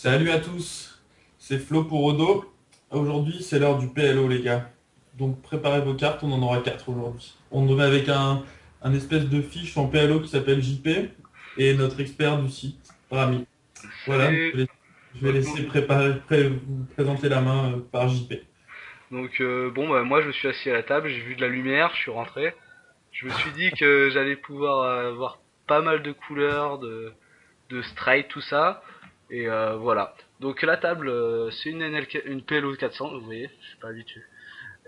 Salut à tous, c'est Flo pour Odo. Aujourd'hui, c'est l'heure du PLO, les gars. Donc préparez vos cartes, on en aura 4 aujourd'hui. On est avec un espèce de fiche en PLO qui s'appelle JP et notre expert du site, Rami. Voilà, donc Salut. je vais Donc, laisser vous présenter la main par JP. bon, bah, moi je me suis assis à la table, j'ai vu de la lumière, je suis rentré. Je me suis dit que j'allais pouvoir avoir pas mal de couleurs, de straight, tout ça. Et voilà. Donc la table, c'est une une PLO 400, vous voyez, je suis pas habitué.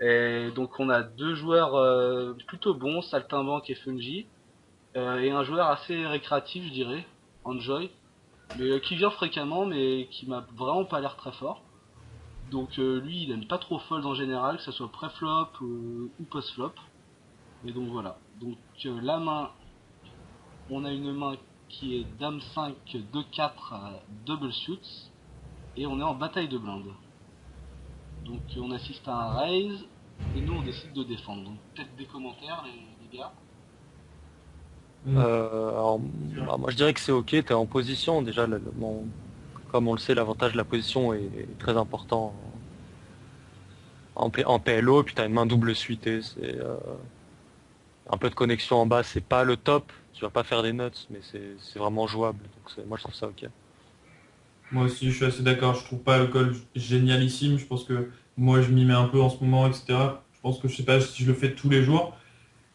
Et donc on a deux joueurs plutôt bons, Saltimbanque et Fungi, et un joueur assez récréatif, je dirais, Enjoy, mais qui vient fréquemment, mais qui m'a vraiment pas l'air très fort. Donc lui, il aime pas trop fold en général, que ce soit pré-flop ou post-flop. Et donc voilà. Donc la main, on a une main qui est Dame 5, 2-4, double suits. Et on est en bataille de blindes. Donc on assiste à un raise. Et nous, on décide de défendre. Donc peut-être des commentaires, les gars. Hmm. Alors, bah, moi je dirais que c'est ok, t'es en position. Déjà, comme on le sait, l'avantage de la position est très important en PLO, puis t'as une main double suitée, c'est un peu de connexion en bas, c'est pas le top, tu vas pas faire des nuts, mais c'est vraiment jouable, donc moi je trouve ça ok. Moi aussi, je suis assez d'accord. Je trouve pas le call génialissime. Je pense que moi, je m'y mets un peu en ce moment, etc. Je pense que je sais pas si je le fais tous les jours.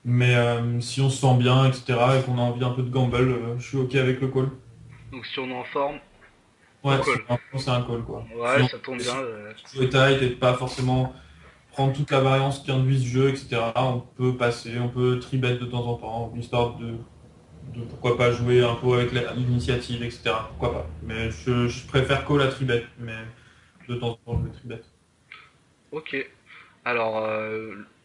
Mais si on se sent bien, etc., et qu'on a envie un peu de gamble, je suis OK avec le call. Donc si on est en forme, on Ouais, si colle. on a un c'est un call, quoi. Si Ouais, on ça tombe bien. si on est tight et de pas forcément prendre toute la variance qui induit ce jeu, etc., on peut passer, on peut tribet de temps en temps, histoire de pourquoi pas jouer un peu avec l'initiative, etc. Pourquoi pas. Mais je préfère call à tribet, mais de temps en temps, je vais tribet. Ok. Alors,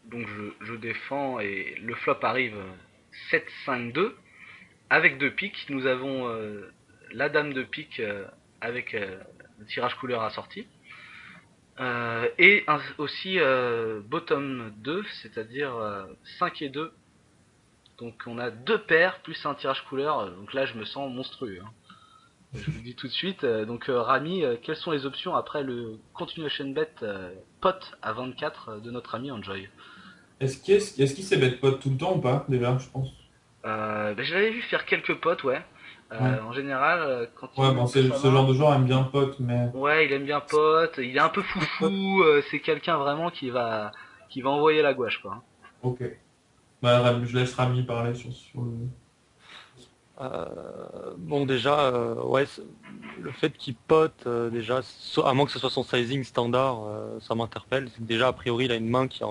donc je défends et le flop arrive 7-5-2. Avec deux piques, nous avons la dame de pique avec le tirage couleur assorti. Et aussi bottom 2, c'est-à-dire 5 et 2. Donc on a deux paires plus un tirage couleur. Donc là, je me sens monstrueux, hein. Je vous le dis tout de suite. Donc Rami, quelles sont les options après le continuation bet pot à 24 de notre ami Enjoy? Est-ce qu'il sait bet pot tout le temps ou pas, déjà, je pense? Je l'avais vu faire quelques potes, ouais. Ouais. En général, quand Ouais, il bon, ouvre sa ce genre main, de joueur aime bien pot, mais... ouais, il aime bien pote, il est un peu foufou, c'est quelqu'un vraiment qui va envoyer la gouache, quoi. Ok. Bah, je laisse Rami parler sur le... Bon déjà, ouais, le fait qu'il pote, déjà, à moins que ce soit son sizing standard, ça m'interpelle. C'est que déjà, a priori, il a une main qui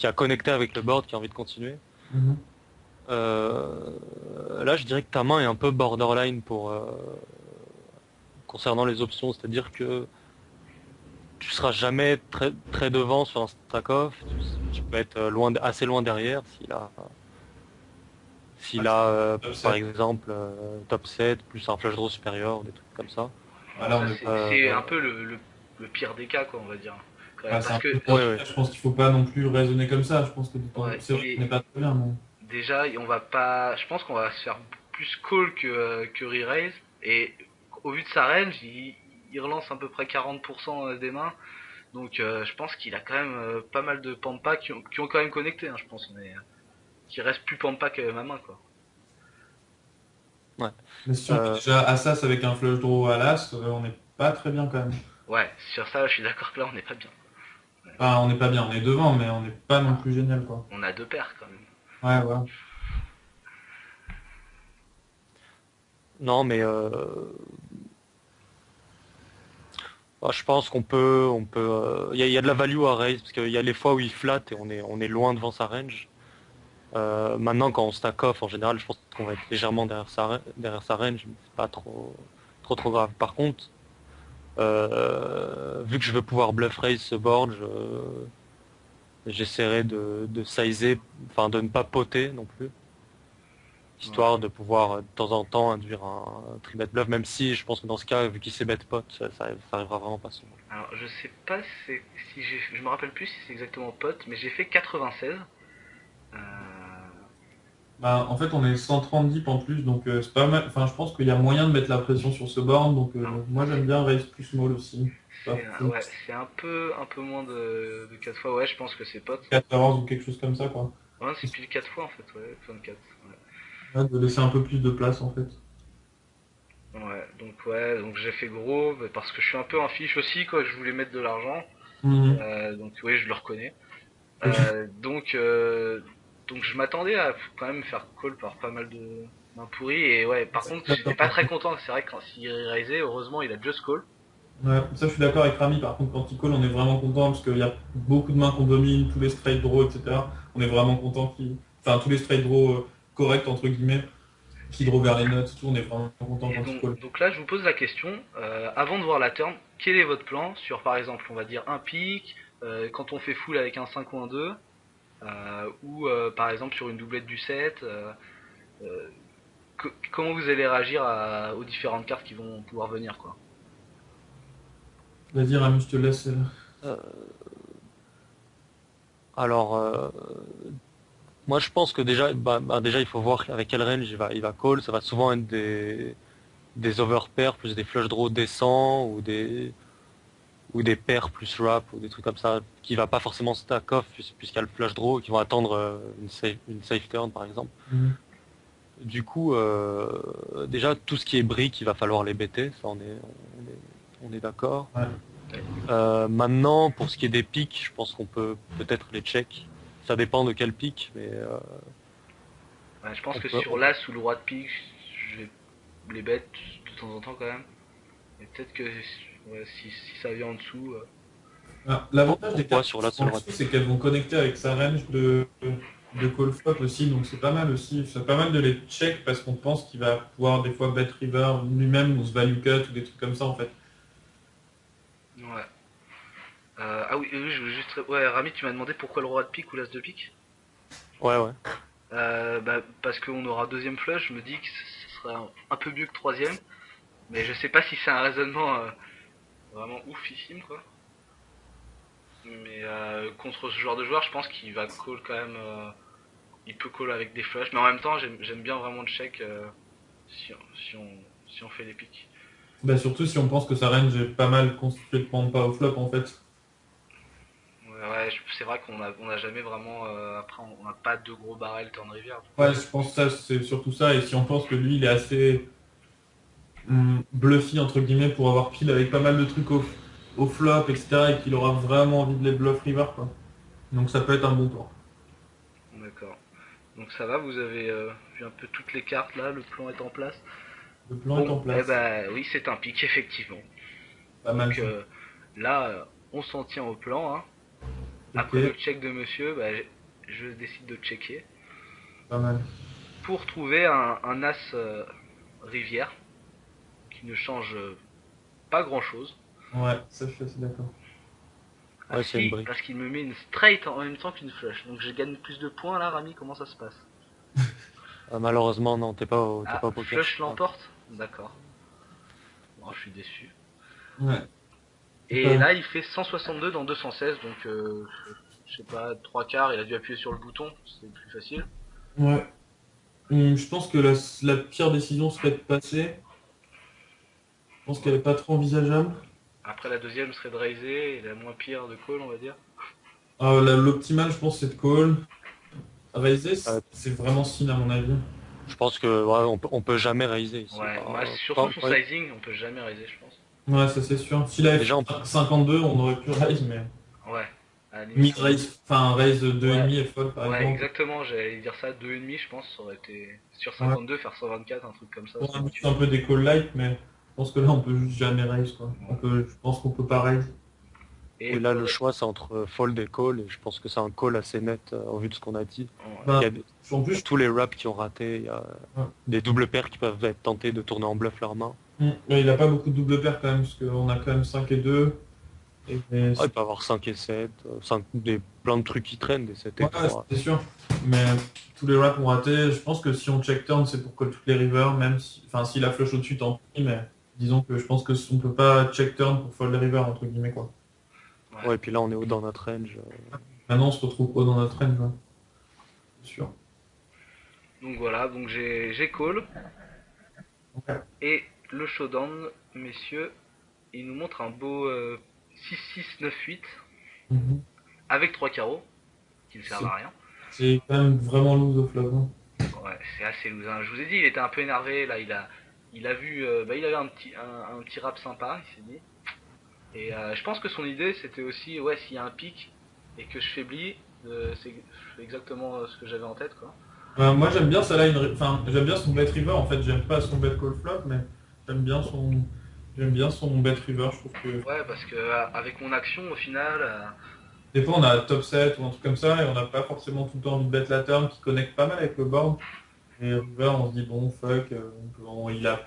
a connecté avec le board, qui a envie de continuer. Mhm. Là, je dirais que ta main est un peu borderline concernant les options, c'est-à-dire que tu seras jamais très devant sur un stack-off, tu peux être assez loin derrière Ouais, s'il a par upset. exemple top 7 plus un flush draw supérieur, des trucs comme ça. Ah, Alors là, ça, on est... c'est un Euh, peu le pire des cas, quoi, on va dire. Quand même, ouais, c'est parce un peu que, le pire ouais, des ouais. cas. Je pense qu'il faut pas non plus raisonner comme ça. Je pense que ouais, c'est vrai qu'on n'est pas très bien, mais... déjà, on va pas, je pense qu'on va se faire plus call que re-raise, et au vu de sa range, il relance à peu près 40% des mains. Donc je pense qu'il a quand même pas mal de pampas qui ont quand même connecté, hein, je pense, mais qui reste plus pampa que ma main, quoi. Ouais. Mais si on est Euh, déjà Assas avec un flush draw à l'as, on n'est pas très bien quand même. Ouais, sur ça, je suis d'accord que là, on n'est pas bien. Ouais. Enfin, on n'est pas bien. On est devant, mais on n'est pas non Ah, plus génial, quoi. on a deux paires quand même. Ouais, ouais. non, mais je pense il y a de la value à raise parce qu'il y a les fois où il flatte et on est loin devant sa range. Maintenant, quand on stack off, en général, je pense qu'on va être légèrement derrière sa range, mais c'est pas trop grave. Par contre, vu que je veux pouvoir bluff raise ce board, j'essaierai de sizer, enfin de ne pas poter non plus, Ouais. histoire de pouvoir de temps en temps induire un three-bet bluff, même si je pense que dans ce cas, vu qu'il sait bet pot, ça arrivera vraiment pas souvent. Alors, je sais pas si je me rappelle plus si c'est exactement pote, mais j'ai fait 96. Euh, Bah, en fait, on est 130 deep en plus, donc c'est pas mal. Enfin, je pense qu'il y a moyen de mettre la pression sur ce board, donc moi j'aime bien raise plus small aussi. Pas forcément Ouais, c'est un peu moins de 4 fois. Ouais, je pense que c'est potes. 14 ou quelque chose comme ça, quoi. Ouais, c'est pile 4 fois en fait, ouais, 24. Ouais, de laisser un peu plus de place en fait. Ouais, donc j'ai fait gros parce que je suis un peu en fiche aussi, quoi. Je voulais mettre de l'argent, Mhm. donc oui, je le reconnais. Ok. Euh, donc, euh, donc je m'attendais à quand même me faire call par pas mal de mains pourries et ouais. Par contre, j'étais D'accord, pas par très contre. content. C'est vrai que quand s'il raisait, heureusement, il a just call. Ouais, ça je suis d'accord avec Rami, par contre quand il call on est vraiment content parce qu'il y a beaucoup de mains qu'on domine, tous les straight draws, etc. On est vraiment content qu'il. Enfin tous les straight draws corrects entre guillemets, qui draw vers les nuts, tout, on est vraiment content Et quand il call. donc là, je vous pose la question, avant de voir la turn, quel est votre plan sur, par exemple, on va dire un pic, quand on fait full avec un 5 ou un 2, ou par exemple sur une doublette du 7, euh, comment vous allez réagir aux différentes cartes qui vont pouvoir venir, quoi. Vas-y Rami, je te laisse. Euh, alors, moi je pense que déjà il faut voir avec quel range il va call. Ça va souvent être des overpairs plus des flush draws décents ou des pairs plus wrap ou des trucs comme ça qui va pas forcément stack off puisqu'il y a le flush draw qui vont attendre une safe turn par exemple. Mhm. Du coup, déjà tout ce qui est brick, il va falloir les bêter, ça on est d'accord. Ouais. Maintenant, pour ce qui est des pics, je pense qu'on peut peut-être les check. Ça dépend de quel pic, mais Ouais, je pense on que peut. sur l'as ou le roi de pique, je vais les bêtes de temps en temps quand même. Et peut-être que ouais, si ça vient en dessous. Ah, l'avantage des Pourquoi cartes sur qui la sont en seule dessous, c'est qu'elles vont connecter avec sa range de call flop aussi, donc c'est pas mal aussi. C'est pas mal de les check parce qu'on pense qu'il va pouvoir des fois bet river lui-même ou se value cut ou des trucs comme ça en fait. Ouais. Ah oui, je veux juste. Ouais, Rami, tu m'as demandé pourquoi le roi de pique ou l'as de pique. Ouais, ouais. Bah, parce qu'on aura deuxième flush, je me dis que ce sera un peu mieux que troisième. Mais je sais pas si c'est un raisonnement vraiment oufissime, quoi. Mais contre ce genre de joueur, je pense qu'il va call quand même. Il peut call avec des flushs. Mais en même temps, j'aime bien vraiment le check si on fait les piques. Bah, surtout si on pense que sa range est pas mal constituée de prendre pas au flop en fait. Ouais, c'est vrai qu'on a jamais vraiment. Après, on n'a pas de gros barrels turn rivière. Ouais, je pense que ça c'est surtout ça, et si on pense que lui il est assez bluffy entre guillemets pour avoir pile avec pas mal de trucs au flop, etc. et qu'il aura vraiment envie de les bluff river quoi. Donc ça peut être un bon tour. D'accord. Donc ça va, vous avez vu un peu toutes les cartes là, le plan est en place. Le plan est Bon, en eh place. ben oui, c'est un pic effectivement. Pas mal Donc ça. là, on s'en tient au plan, hein. Ok, Après le check de monsieur, bah, je décide de checker pas mal. pour trouver un as rivière qui ne change pas grand chose. Ouais, ça je suis assez d'accord. Ah Ouais, c'est une si, brique. parce qu'il me met une straight en même temps qu'une flush. Donc je gagne plus de points là, Rami, comment ça se passe? Malheureusement, non, t'es pas Ah, au poker. flush l'emporte? D'accord. Bon, je suis déçu. Ouais. Et Pas- là, il fait 162 dans 216, donc je sais pas, trois quarts, il a dû appuyer sur le bouton, c'est plus facile. Ouais. Je pense que la pire décision serait de passer. Je pense qu'elle Ouais. est pas trop envisageable. Après, la deuxième serait de raiser, et la moins pire de call, on va dire. L'optimal, je pense, c'est de call. Raiser, Euh, c'est vraiment sin à mon avis. je pense que ouais, on peut jamais raiser ici. Ouais, bah, Enfin, surtout son sizing, on peut jamais raiser, je pense. Ouais, ça c'est sûr. S'il avait déjà, fait 52, on aurait pu raise, mais Ouais, à la limite, mid-raise, enfin raise ouais, 2,5 et fold par ouais, exemple. exactement, j'allais dire ça, 2,5, je pense, ça aurait été. Sur Ouais. 52, faire 124, un truc comme ça, Pour c'est un but nickel. un peu des call light, mais je pense que là on peut juste jamais raise quoi. Je pense qu'on peut pas raise. Et oui, là, le choix, c'est entre fold et call, et je pense que c'est un call assez net au vu de ce qu'on a dit. ouais. Il y Ben, a, en il y a plus, tous les wraps qui ont raté, il y a ouais. des doubles paires qui peuvent être tentés de tourner en bluff leurs mains. Ouais, il a pas beaucoup de double paire quand même, parce qu'on a quand même 5 et 2. Ah, il peut avoir 5 et 7, 5, plein de trucs qui traînent, des 7 et Ouais, 3. c'est sûr. Mais tous les wraps ont raté. Je pense que si on check turn, c'est pour call toutes les rivers, même si. Enfin, s'il a flush au-dessus, tant pis, mais disons que je pense que on peut pas check turn pour fold les rivers, entre guillemets, quoi. Ouais. Ouais, et puis là, on est haut dans notre range. Maintenant, on se retrouve haut dans notre range, ouais. C'est sûr. Donc voilà, donc j'ai call. Ok. Et le showdown, messieurs, il nous montre un beau 6-6-9-8 Mhm. avec 3 carreaux, qui ne servent C'est à rien. c'est quand même vraiment loose au flop, hein. Ouais, c'est assez loose, hein. Je vous ai dit, il était un peu énervé, là, il a vu, il avait un petit rap sympa, il s'est dit. Et je pense que son idée, c'était aussi, ouais, s'il y a un pic et que je faiblis, c'est je fais exactement ce que j'avais en tête, quoi. Moi j'aime bien ça là, enfin j'aime bien son bet river en fait, j'aime pas son bet call flop, mais j'aime bien son j'aime bien son bet river, je trouve que Ouais, parce que avec mon action, au final, des fois on a top 7 ou un truc comme ça et on n'a pas forcément tout le temps envie de bet la turn qui connecte pas mal avec le board. Et river on se dit bon fuck,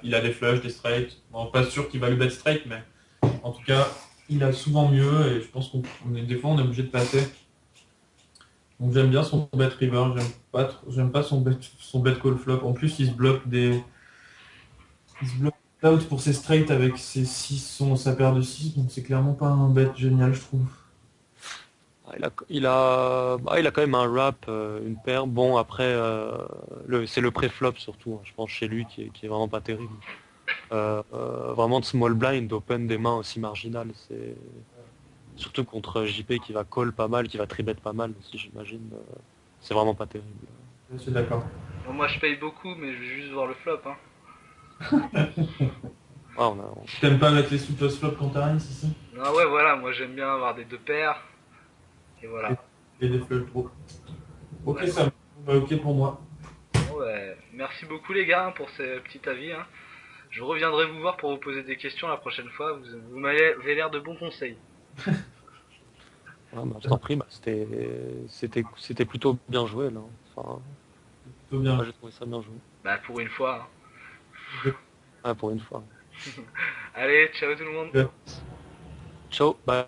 il a des flushs, des straights. Bon, pas sûr qu'il va le bet straight, mais en tout cas il a souvent mieux et je pense des fois on est obligé de passer. Donc j'aime bien son bet river, j'aime pas son bet call flop. En plus il se bloque out pour ses straights avec ses 6 sa paire de 6 donc c'est clairement pas un bet génial je trouve. Il a quand même un wrap, une paire. Bon, après, c'est le pré-flop surtout, hein, je pense, chez lui, qui est vraiment pas terrible. Vraiment de small blind, open des mains aussi marginales. Surtout contre JP qui va call pas mal, qui va tribet pas mal aussi, j'imagine. C'est vraiment pas terrible. Je suis d'accord. bon, moi je paye beaucoup, mais je vais juste voir le flop, hein. Ouais, on T'aimes pas mettre les sous post flop quand t'as rien, c'est ça? Non, ouais, voilà, moi j'aime bien avoir des deux paires, et Et, voilà. et des flush draws. Ok Ouais. ça va, ok pour moi. Bon, ouais. Merci beaucoup les gars, hein, pour ces petits avis, hein. Je reviendrai vous voir pour vous poser des questions la prochaine fois, vous m'avez l'air de bons conseils. Ouais, bah, je t'en prie, bah, c'était plutôt bien joué là. Enfin, Plutôt moi bien. j'ai trouvé ça bien joué. Bah pour une fois, Ah, pour une fois. hein. Allez, ciao tout le monde. Ouais. Ciao, bye.